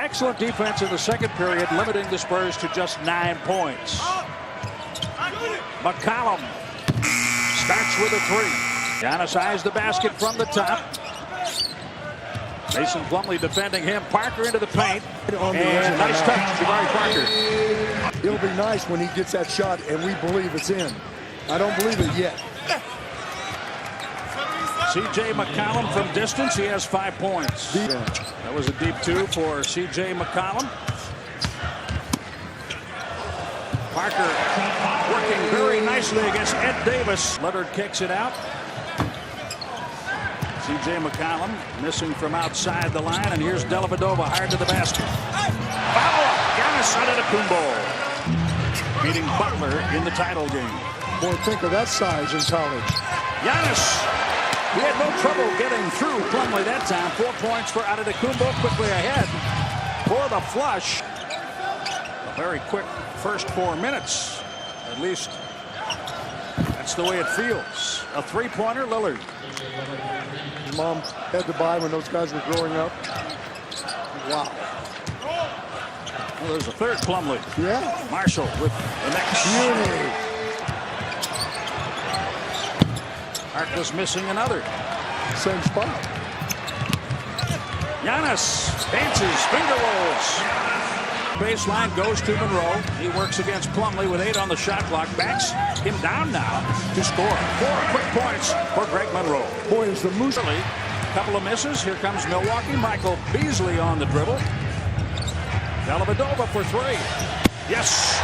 Excellent defense in the second period, limiting the Spurs to just 9 points. McCollum starts with a three. Giannis eyes the basket from the top. Mason Plumlee defending him. Parker into the paint. And nice touch, Jabari Parker. It'll be nice when he gets that shot and we believe it's in. I don't believe it yet. C.J. McCollum from distance. He has 5 points. That was a deep two for C.J. McCollum. Parker working very nicely against Ed Davis. Lillard kicks it out. C.J. McCollum missing from outside the line, and here's Dellavedova hard to the basket. Foul! Giannis Antetokounmpo beating Butler in the title game. Boy, think of that size in college. Giannis, he had no trouble getting through Plumlee that time. 4 points for Antetokounmpo, quickly ahead for the flush. A very quick first 4 minutes, at least. That's the way it feels. A three-pointer, Lillard. Mom had to buy when those guys were growing up. Wow. Well, there's a third Plumlee. Yeah. Marshall with the next. Beauty. Harkless missing another. Same spot. Giannis dances, finger rolls. Baseline goes to Monroe. He works against Plumlee with 8 on the shot clock. Backs him down now to score. 4 quick points for Greg Monroe. Boy, is the moose. Couple of misses. Here comes Milwaukee. Michael Beasley on the dribble. Dellavedova for 3. Yes.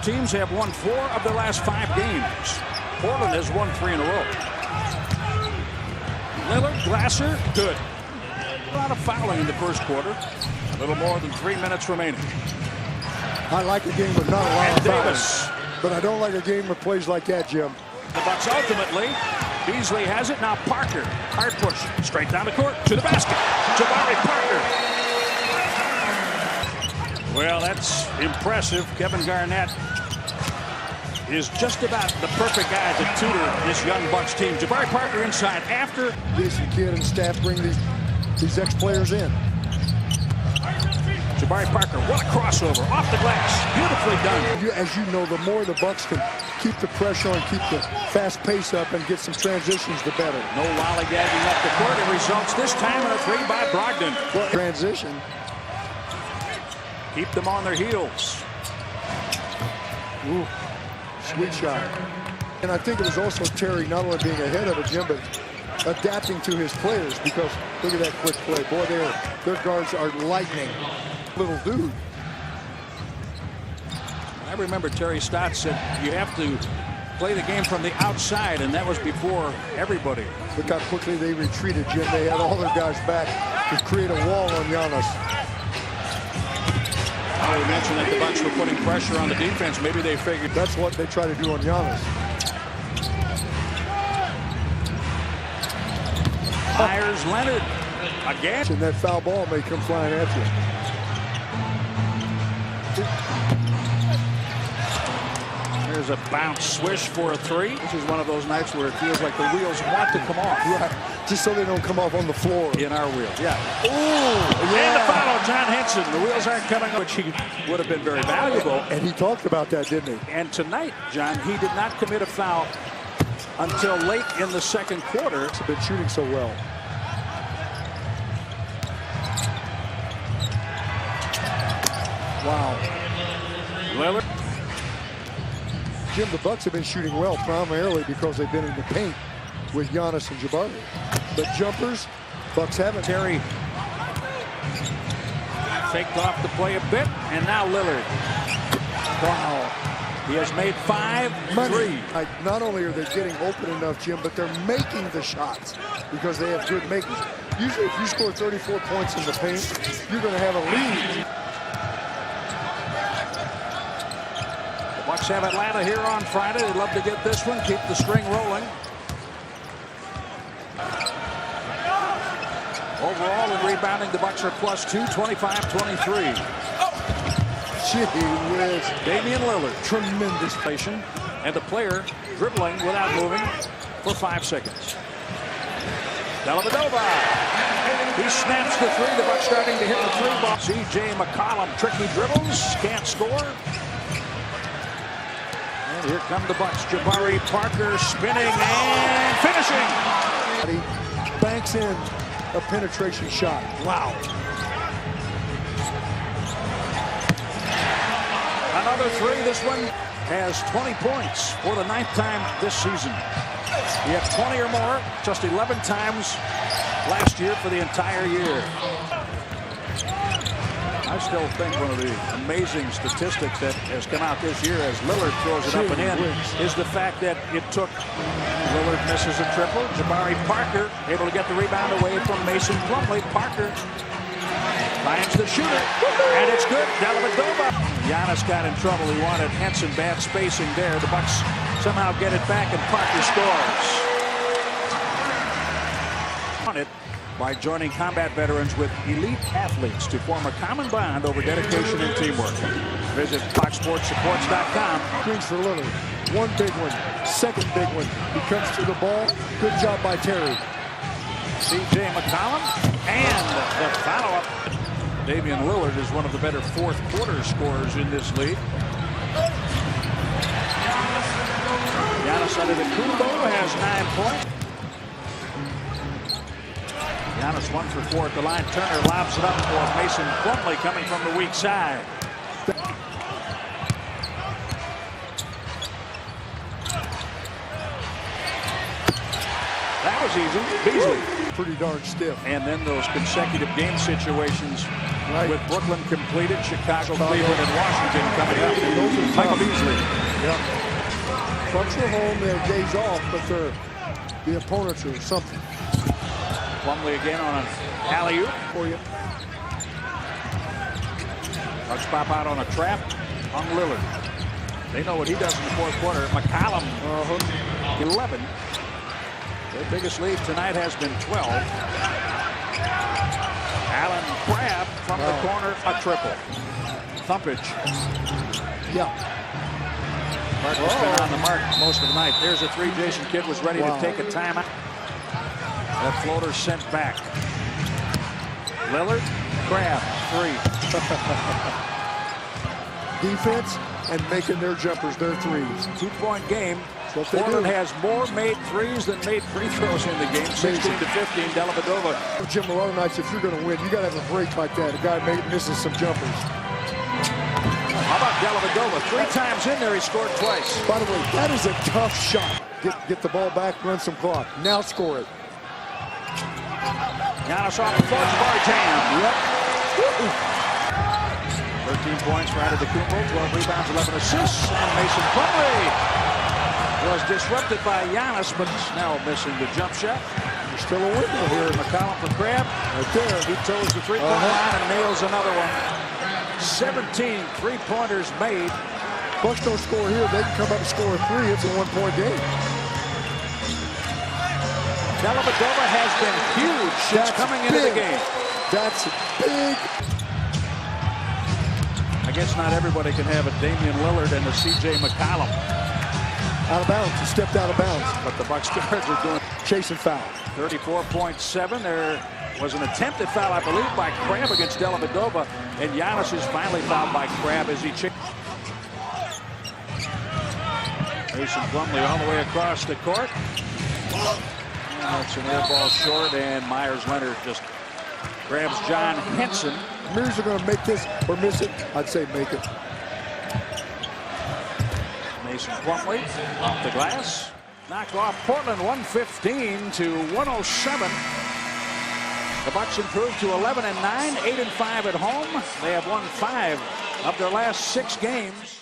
Teams have won 4 of their last 5 games. Portland has won 3 in a row. Lillard, Glasser, good. A lot of fouling in the first quarter. A little more than 3 minutes remaining. I like a game with not a lot of Davis. fouls, but I don't like a game with plays like that, Jim. The Bucks ultimately. Beasley has it. Now Parker. Hard push. Straight down the court. To the basket. Jabari Parker. Well, that's impressive. Kevin Garnett is just about the perfect guy to tutor this young Bucks team. Jabari Parker inside after. Jason Kidd and staff bring these ex-players in. Jabari Parker, what a crossover. Off the glass. Beautifully done. As you know, the more the Bucks can keep the pressure and keep the fast pace up and get some transitions, the better. No lollygagging up the court. It results this time in a 3 by Brogdon. Well, transition. Keep them on their heels. Ooh, sweet shot. And I think it was also Terry not only being ahead of it, Jim, but adapting to his players, because look at that quick play. Boy, their guards are lightning. Little dude. I remember Terry Stotts said you have to play the game from the outside, and that was before everybody. Look how quickly they retreated, Jim. They had all their guys back to create a wall on Giannis. We mentioned that the Bucks were putting pressure on the defense. Maybe they figured that's what they try to do on Giannis. Myers Leonard again. And that foul ball may come flying at you. There's a bounce swish for a 3. This is one of those nights where it feels like the wheels want to come off. Right. Just so they don't come off on the floor. In our wheel. Yeah. Oh, yeah. And the foul, John Henson. The wheels aren't coming up, which he would have been very valuable. And he talked about that, didn't he? And tonight, John, he did not commit a foul until late in the second quarter. He's been shooting so well. Wow. Lillard. Jim, the Bucks have been shooting well primarily because they've been in the paint with Giannis and Jabari. But jumpers, Bucks haven't. Terry faked off the play a bit, and now Lillard. Wow. He has made 5 threes. Not only are they getting open enough, Jim, but they're making the shots because they have good makers. Usually if you score 34 points in the paint, you're going to have a lead. The Bucks have Atlanta here on Friday. They'd love to get this one, keep the string rolling. Overall in rebounding, the Bucks are +2, 25-23. Gee whiz. Damian Lillard, tremendous patient, and the player dribbling without moving for 5 seconds. Dellavedova. He snaps the three. The Bucks starting to hit the three ball. C.J. McCollum, tricky dribbles, can't score. And here come the Bucks. Jabari Parker spinning and finishing. He banks in a penetration shot. Wow. Another three. This one has 20 points for the 9th time this season. He had 20 or more just 11 times last year for the entire year. I still think one of the amazing statistics that has come out this year as Lillard throws it up and in is the fact that it took Lillard misses a triple. Jabari Parker able to get the rebound away from Mason Plumlee. Parker finds the shooter, and it's good. Dellavedova. Giannis got in trouble. He wanted Henson, bad spacing there. The Bucks somehow get it back, and Parker scores. On it by joining combat veterans with elite athletes to form a common bond over dedication and teamwork. Visit FoxSportsSupports.com. Screens for Lillard. One big one. Second big one. He comes to the ball. Good job by Terry. C.J. McCollum and the follow-up. Damian Lillard is one of the better fourth quarter scorers in this league. Giannis Antetokounmpo has 9 points. Giannis 1 for 4 at the line. Turner lobs it up for Mason Plumlee coming from the weak side. That was easy. Beasley. Pretty darn stiff. And then those consecutive game situations with Brooklyn completed, Chicago, Cleveland, and Washington coming up. Michael Beasley. Yep. Bucks are home. They have days off, but the opponents are something. Plumlee again on an alley-oop for you. Bucks pop out on a trap on Lillard. They know what he does in the fourth quarter. McCollum, 11. Their biggest lead tonight has been 12. Allen Crabbe from the corner, a triple. Thumpage. Yeah. Martin's been on the mark most of the night. There's a three. Jason Kidd was ready to take a timeout. That floater sent back. Lillard, Crabbe, 3. Defense and making their jumpers their threes. 2-point game. Portland has more made threes than made free throws in the game. 16-15. Dellavedova. Jim, a lot of nights, if you're going to win, you got to have a break like that. A guy misses some jumpers. How about Dellavedova? 3 times in there, he scored twice. By the way, that is a tough shot. Get the ball back, run some clock. Now score it. Giannis off the floor, Jabari jam. Yep. 13 points for Antetokounmpo, 12 rebounds, 11 assists, and Mason Plumlee was disrupted by Giannis, but Snell missing the jump shot. There's still a window here. McCollum for Crabbe. Right there. He toes the three-point line and nails another one. 17 three-pointers made. Bucks don't score here. They can come up and score a 3. It's a 1-point game. Dellavedova has been huge since coming into the game. That's big. I guess not everybody can have a Damian Lillard and a C.J. McCollum. Out of bounds. He stepped out of bounds. But the Bucks guards are doing chasing foul. 34.7. There was an attempted foul, I believe, by Crabbe against Dellavedova. And Giannis is finally fouled by Crabbe as he chased. Mason Plumlee all the way across the court. That's an air ball short, and Myers-Leonard just grabs John Henson. Mears are going to make this or miss it. I'd say make it. Mason Plumlee off the glass. Knocked off Portland 115 to 107. The Bucks improved to 11-9, 8-5 at home. They have won 5 of their last 6 games.